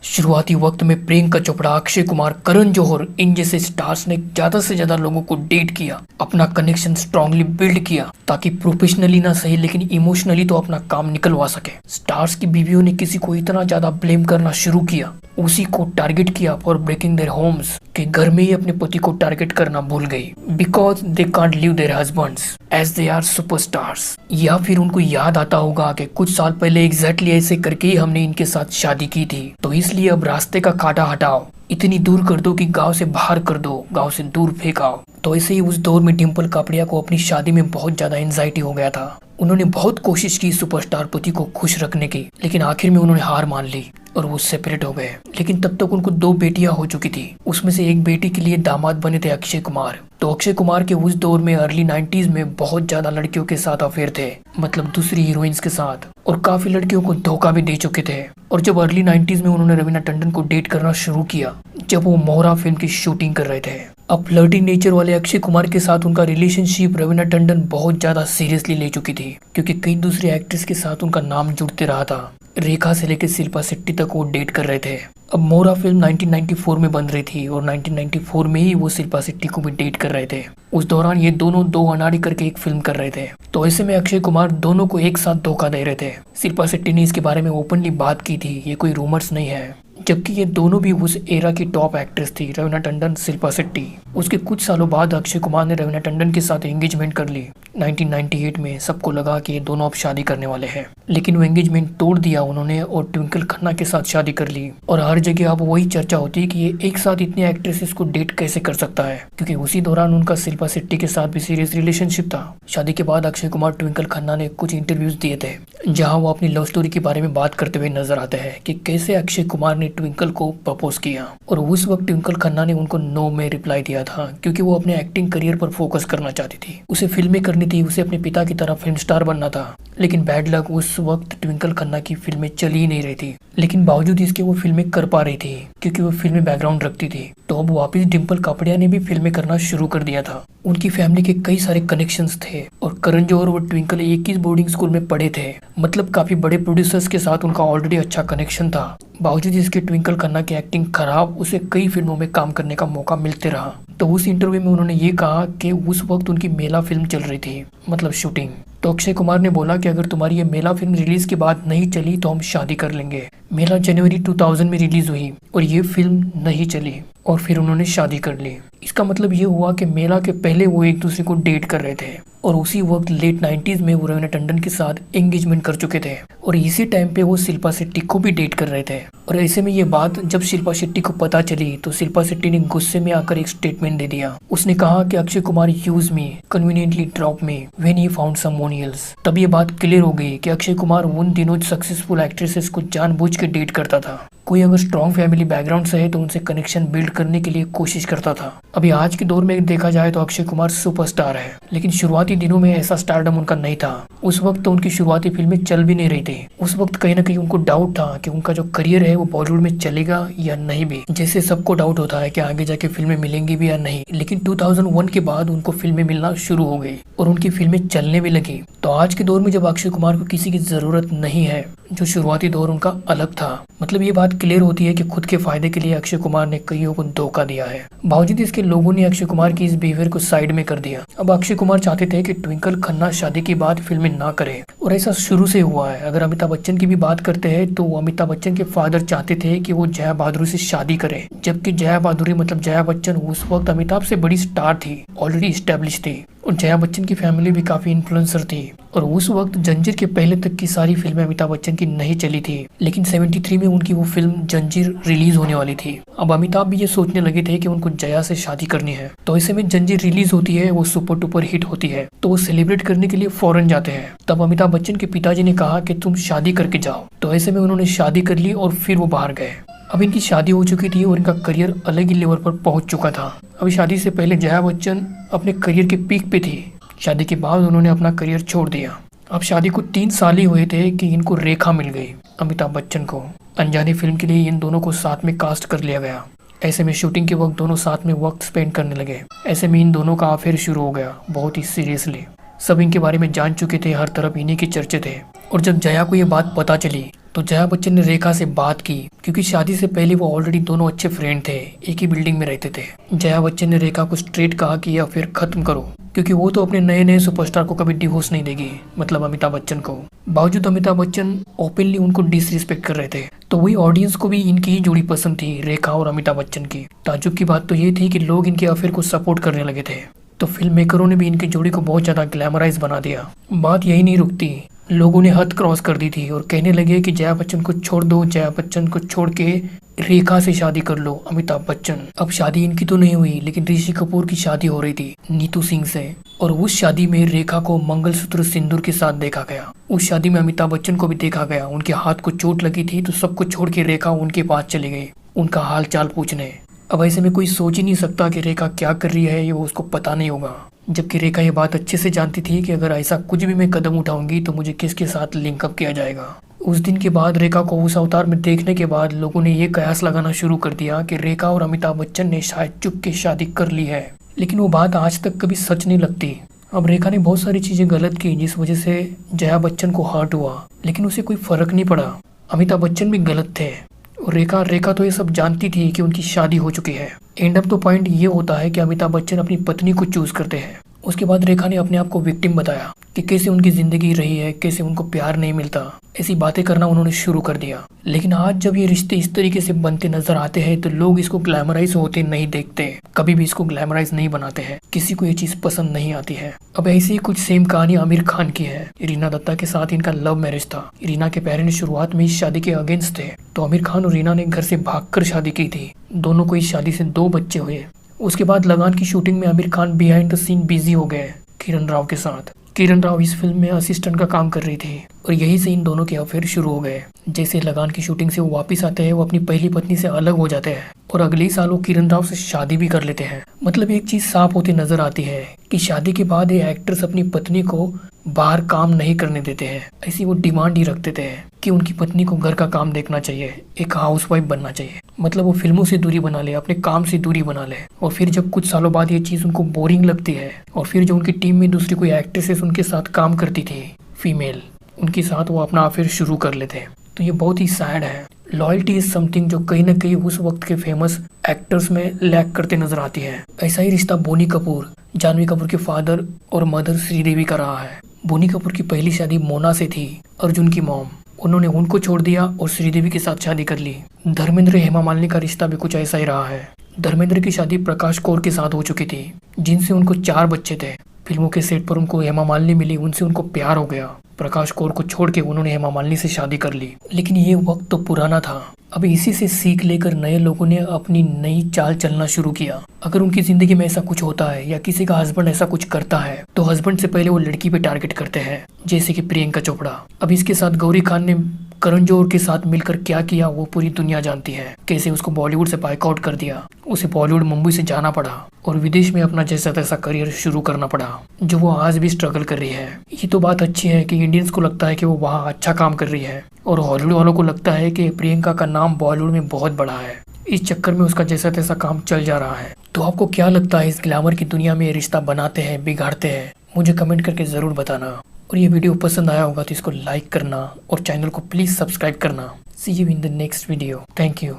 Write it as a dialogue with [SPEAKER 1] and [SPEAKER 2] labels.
[SPEAKER 1] शुरुआती वक्त में प्रियंका चोपड़ा, अक्षय कुमार, करण जौहर इन जैसे स्टार्स ने ज्यादा से ज्यादा लोगों को डेट किया, अपना कनेक्शन स्ट्रांगली बिल्ड किया ताकि प्रोफेशनली ना सही लेकिन इमोशनली तो अपना काम निकलवा सके। स्टार्स की बीवियों ने किसी को इतना ज्यादा ब्लेम करना शुरू किया, उसी को टारगेट किया फॉर ब्रेकिंग देयर होम्स, के घर में ही अपने पति को टारगेट करना भूल गई because they can't leave their husbands as they are superstars. या फिर उनको याद आता होगा कि कुछ साल पहले एग्जैक्टली ऐसे करके ही हमने इनके साथ शादी की थी, तो इसलिए अब रास्ते का कांटा हटाओ, इतनी दूर कर दो कि गांव से बाहर कर दो, गांव से दूर फेंकाओ। तो ऐसे ही उस दौर में डिम्पल कापड़िया को अपनी शादी में बहुत ज्यादा एंजाइटी हो गया था। उन्होंने बहुत कोशिश की सुपरस्टार पति को खुश रखने की, लेकिन आखिर में उन्होंने हार मान ली और वो सेपरेट हो गए। लेकिन तब तक उनको 2 बेटियां हो चुकी थी, उसमें से एक बेटी के लिए दामाद बने थे अक्षय कुमार। तो अक्षय कुमार के उस दौर में अर्ली 90s में बहुत ज्यादा लड़कियों के साथ अफेयर थे, मतलब दूसरी हीरोइंस के साथ, और काफी लड़कियों को धोखा भी दे चुके थे। और जब अर्ली 90s में उन्होंने रवीना टंडन को डेट करना शुरू किया, जब वो मोहरा फिल्म की शूटिंग कर रहे थे। अब फ्लर्टी नेचर वाले अक्षय कुमार के साथ उनका रिलेशनशिप रवीना टंडन बहुत ज्यादा सीरियसली ले चुकी थी, क्योंकि कई दूसरी एक्ट्रेस के साथ उनका नाम जुड़ते रहा था। रेखा से लेकर शिल्पा शेट्टी तक वो डेट कर रहे थे। अब मोरा फिल्म 1994 में बन रही थी और 1994 में ही वो शिल्पा शेट्टी को भी डेट कर रहे थे। उस दौरान ये दोनों 2 अनाड़ी करके एक फिल्म कर रहे थे, तो ऐसे में अक्षय कुमार दोनों को एक साथ धोखा दे रहे थे। शिल्पा शेट्टी ने इसके बारे में ओपनली बात की थी, ये कोई रूमर्स नहीं है, जबकि ये दोनों भी उस एरा की टॉप एक्ट्रेस थी, रवीना टंडन, शिल्पा शेट्टी। उसके कुछ सालों बाद अक्षय कुमार ने रवीना टंडन के साथ एंगेजमेंट कर ली 1998 में। सबको लगा कि ये दोनों अब शादी करने वाले हैं, लेकिन वो एंगेजमेंट तोड़ दिया उन्होंने और ट्विंकल खन्ना के साथ शादी कर ली। और हर जगह अब वही चर्चा होती है कि ये एक साथ इतनी एक्ट्रेसेस को डेट कैसे कर सकता है, क्योंकि उसी दौरान उनका शिल्पा शेट्टी के साथ भी सीरियस रिलेशनशिप था। शादी के बाद अक्षय कुमार ट्विंकल खन्ना ने कुछ इंटरव्यूज दिए थे, जहाँ वो अपनी लव स्टोरी के बारे में बात करते हुए नजर आते हैं कि कैसे अक्षय कुमार ने ट्विंकल को प्रपोज किया। और उस वक्त ट्विंकल खन्ना ने उनको नो में रिप्लाई दिया था, क्योंकि वो अपने एक्टिंग करियर पर फोकस करना चाहती थी। उसे फिल्में करनी थी, उसे अपने पिता की तरह फिल्म स्टार बनना था। लेकिन बैड लक, उस वक्त ट्विंकल खन्ना की फिल्में चल ही नहीं रही थी, लेकिन बावजूद इसके वो फिल्में कर पा रही थी क्योंकि वो फिल्में बैकग्राउंड रखती थी। तो अब वापस डिम्पल कापड़िया ने भी फिल्में करना शुरू कर दिया था। उनकी फैमिली के कई सारे कनेक्शंस थे और करण जौहर और ट्विंकल एक ही बोर्डिंग स्कूल में पढ़े थे, मतलब काफी बड़े प्रोड्यूसर्स के साथ उनका ऑलरेडी अच्छा कनेक्शन था। बावजूद इसके ट्विंकल खन्ना की एक्टिंग खराब, उसे कई फिल्मों में काम करने का मौका मिलते रहा। तो उस इंटरव्यू में उन्होंने ये कहा कि उस वक्त उनकी मेला फिल्म चल रही थी, मतलब शूटिंग। तो अक्षय कुमार ने बोला कि अगर तुम्हारी ये मेला फिल्म रिलीज के बाद नहीं चली तो हम शादी कर लेंगे। मेला जनवरी 2000 में रिलीज हुई और ये फिल्म नहीं चली और फिर उन्होंने शादी कर ली। इसका मतलब ये हुआ कि मेला के पहले वो एक दूसरे को डेट कर रहे थे और उसी वक्त लेट 90s में वो रवीना टंडन के साथ एंगेजमेंट कर चुके थे और इसी टाइम पे वो शिल्पा शेट्टी को भी डेट कर रहे थे। और ऐसे में ये बात जब शिल्पा शेट्टी को पता चली तो शिल्पा शेट्टी ने गुस्से में आकर एक स्टेटमेंट दे दिया। उसने कहा कि Akshay Kumar use me, conveniently drop me when he found someone else. तब ये बात क्लियर हो गई कि अक्षय कुमार उन दिनों सक्सेसफुल एक्ट्रेसेस को जानबूझ के डेट करता था। कोई अगर स्ट्रॉन्ग फैमिली बैकग्राउंड से है तो उनसे कनेक्शन बिल्ड करने के लिए कोशिश करता था। अभी आज के दौर में देखा जाए तो अक्षय कुमार सुपरस्टार है, लेकिन शुरुआती दिनों में ऐसा स्टारडम उनका नहीं था। उस वक्त तो उनकी शुरुआती फिल्में चल भी नहीं रही थी। उस वक्त कहीं ना कहीं उनको डाउट था कि उनका जो करियर है वो बॉलीवुड में चलेगा या नहीं भी, जैसे सबको डाउट होता है कि आगे जाके फिल्में मिलेंगी भी या नहीं। लेकिन 2001 के बाद उनको फिल्में मिलना शुरू हो गई और उनकी फिल्में चलने भी लगी। तो आज के दौर में जब अक्षय कुमार को किसी की जरूरत नहीं है, जो शुरुआती दौर उनका अलग था, मतलब ये बात क्लियर होती है कि खुद के फायदे के लिए अक्षय कुमार ने कईयों को धोखा दिया है। बावजूद इसके लोगों ने अक्षय कुमार की इस बिहेवियर को साइड में कर दिया। अब अक्षय कुमार चाहते थे कि ट्विंकल खन्ना शादी के बाद फिल्में ना करे और ऐसा शुरू से हुआ है। अगर अमिताभ बच्चन की भी बात करते हैं तो अमिताभ बच्चन के फादर चाहते थे कि वो जया बहादुरी से शादी करे, जबकि जया बहादुरी मतलब जया बच्चन उस वक्त अमिताभ से बड़ी स्टार थी, ऑलरेडी स्टेब्लिश थी और जया बच्चन की फैमिली भी काफी इन्फ्लुएंसर थी। और उस वक्त जंजीर के पहले तक की सारी फिल्में अमिताभ बच्चन की नहीं चली थी, लेकिन 73 में उनकी वो फिल्म जंजीर रिलीज होने वाली थी। अब अमिताभ भी ये सोचने लगे थे कि उनको जया से शादी करनी है। तो ऐसे में जंजीर रिलीज होती है, वो सुपर डुपर हिट होती है, तो वो सेलिब्रेट करने के लिए फॉरेन जाते हैं। तब अमिताभ बच्चन के पिताजी ने कहा कि तुम शादी करके जाओ। तो ऐसे में उन्होंने शादी कर ली और फिर वो बाहर गए। अब इनकी शादी हो चुकी थी और इनका करियर अलग ही लेवल पर पहुंच चुका था। अभी शादी से पहले जया बच्चन अपने करियर के पीक पे थी, शादी के बाद उन्होंने अपना करियर छोड़ दिया। अब शादी को 3 साल ही हुए थे कि इनको रेखा मिल गई अमिताभ बच्चन को। अनजानी फिल्म के लिए इन दोनों को साथ में कास्ट कर लिया गया। ऐसे में शूटिंग के वक्त दोनों साथ में वक्त स्पेंड करने लगे। ऐसे में इन दोनों का अफेयर शुरू हो गया, बहुत ही सीरियसली। सब इनके बारे में जान चुके थे, हर तरफ इन्हीं के चर्चे थे। और जब जया को ये बात पता चली तो जया बच्चन ने रेखा से बात की, क्योंकि शादी से पहले वो ऑलरेडी दोनों अच्छे फ्रेंड थे, एक ही बिल्डिंग में रहते थे। जया बच्चन ने रेखा को स्ट्रेट कहा कि या फिर खत्म करो, क्योंकि वो तो अपने नए नए सुपरस्टार को कभी डिवोर्स नहीं देगी, मतलब अमिताभ बच्चन को। बावजूद अमिताभ बच्चन ओपनली उनको डिसरिस्पेक्ट कर रहे थे, तो वही ऑडियंस को भी इनकी ही जोड़ी पसंद थी, रेखा और अमिताभ बच्चन की। ताज्जुब की बात तो ये थी कि लोग इनके अफेयर को सपोर्ट करने लगे थे, तो फिल्म मेकरों ने भी इनकी जोड़ी को बहुत ज्यादा ग्लैमराइज बना दिया। बात यही नहीं रुकती, लोगों ने हद क्रॉस कर दी थी और कहने लगे कि जया बच्चन को छोड़ दो, जया बच्चन को छोड़ के रेखा से शादी कर लो अमिताभ बच्चन। अब शादी इनकी तो नहीं हुई, लेकिन ऋषि कपूर की शादी हो रही थी नीतू सिंह से, और उस शादी में रेखा को मंगलसूत्र सिंदूर के साथ देखा गया। उस शादी में अमिताभ बच्चन को भी देखा गया। उनके हाथ को चोट लगी थी, तो सबको छोड़ के रेखा उनके पास चली गई उनका हाल चाल पूछने। अब ऐसे में कोई सोच ही नहीं सकता कि रेखा क्या कर रही है, ये उसको पता नहीं होगा, जबकि रेखा ये बात अच्छे से जानती थी कि अगर ऐसा कुछ भी मैं कदम उठाऊंगी तो मुझे किसके साथ लिंकअप किया जाएगा। उस दिन के बाद रेखा को उस अवतार में देखने के बाद लोगों ने ये कयास लगाना शुरू कर दिया कि रेखा और अमिताभ बच्चन ने शायद चुप के शादी कर ली है, लेकिन वो बात आज तक कभी सच नहीं लगती। अब रेखा ने बहुत सारी चीजें गलत की जिस वजह से जया बच्चन को हर्ट हुआ, लेकिन उसे कोई फर्क नहीं पड़ा। अमिताभ बच्चन भी गलत थे और रेखा तो ये सब जानती थी कि उनकी शादी हो चुकी है। एंड ऑफ द पॉइंट ये होता है कि अमिताभ बच्चन अपनी पत्नी को चूज करते हैं। उसके बाद रेखा ने अपने आप को विक्टिम बताया कि कैसे उनकी जिंदगी रही है, कैसे उनको प्यार नहीं मिलता, ऐसी बातें करना उन्होंने शुरू कर दिया। लेकिन आज जब ये रिश्ते इस तरीके से बनते नजर आते हैं तो लोग इसको ग्लैमराइज होते नहीं देखते, कभी भी इसको ग्लैमराइज नहीं बनाते हैं, किसी को ये चीज पसंद नहीं आती है। अब ऐसी ही कुछ सेम कहानी आमिर खान की है। रीना दत्ता के साथ इनका लव मैरिज था। रीना के पेरेंट्स शुरुआत में इस शादी के अगेंस्ट थे, तो आमिर खान और रीना ने घर से भागकर शादी की थी। दोनों को इस शादी से 2 बच्चे हुए। उसके बाद लगान की शूटिंग में Aamir Khan behind the scene busy हो गए किरण राव के साथ। किरण राव इस फिल्म में असिस्टेंट का काम कर रही थी और यही से इन दोनों के अफेयर शुरू हो गए। जैसे लगान की शूटिंग से वो वापस आते हैं, वो अपनी पहली पत्नी से अलग हो जाते हैं और अगले ही साल वो किरण राव से शादी भी कर लेते हैं। मतलब एक चीज साफ होती नजर आती है कि शादी के बाद ये एक्टर्स अपनी पत्नी को बाहर काम नहीं करने देते हैं। ऐसी वो डिमांड ही रख देते हैं कि उनकी पत्नी को घर का काम देखना चाहिए, एक हाउसवाइफ बनना चाहिए। मतलब वो फिल्मों से दूरी बना ले, अपने काम से दूरी बना ले। और फिर जब कुछ सालों बाद ये चीज उनको बोरिंग लगती है और फिर जो उनकी टीम में दूसरी कोई एक्ट्रेसेस उनके साथ काम करती थी फीमेल, उनके साथ वो अपना अफेयर शुरू कर लेते हैं। तो ये बहुत ही सैड है। लॉयल्टी इज समथिंग जो कहीं ना कहीं उस वक्त के फेमस एक्टर्स में लैक करते नजर आती है। ऐसा ही रिश्ता बोनी कपूर, जानवी कपूर के फादर और मदर श्रीदेवी का रहा है। बोनी कपूर की पहली शादी मोना से थी, अर्जुन की मॉम। उन्होंने उनको छोड़ दिया और श्रीदेवी के साथ शादी कर ली। धर्मेंद्र हेमा मालिनी का रिश्ता भी कुछ ऐसा ही रहा है। धर्मेंद्र की शादी प्रकाश कौर के साथ हो चुकी थी, जिनसे उनको 4 बच्चे थे। फिल्मों के सेट पर उनको हेमा मालिनी मिली, उनसे उनको प्यार हो गया। प्रकाश कौर को छोड़ के उन्होंने हेमा मालिनी से शादी कर ली। लेकिन ये वक्त तो पुराना था। अब इसी से सीख लेकर नए लोगों ने अपनी नई चाल चलना शुरू किया। अगर उनकी जिंदगी में ऐसा कुछ होता है या किसी का हस्बैंड ऐसा कुछ करता है तो हस्बैंड से पहले वो लड़की पे टारगेट करते हैं, जैसे कि प्रियंका चोपड़ा। अब इसके साथ गौरी खान ने करण जौहर के साथ मिलकर क्या किया वो पूरी दुनिया जानती है। कैसे उसको बॉलीवुड से बाइकआउट कर दिया, उसे बॉलीवुड मुंबई से जाना पड़ा और विदेश में अपना जैसा तैसा करियर शुरू करना पड़ा, जो वो आज भी स्ट्रगल कर रही है। ये तो बात अच्छी है कि इंडियंस को लगता है कि वो वहाँ अच्छा काम कर रही है और हॉलीवुड वालों को लगता है कि प्रियंका का नाम बॉलीवुड में बहुत बड़ा है। इस चक्कर में उसका जैसा तैसा काम चल जा रहा है। तो आपको क्या लगता है, इस ग्लैमर की दुनिया में रिश्ता बनाते हैं, बिगाड़ते हैं? मुझे कमेंट करके जरूर बताना। और ये वीडियो पसंद आया होगा तो इसको लाइक करना और चैनल को प्लीज सब्सक्राइब करना। See you in the next video. Thank you.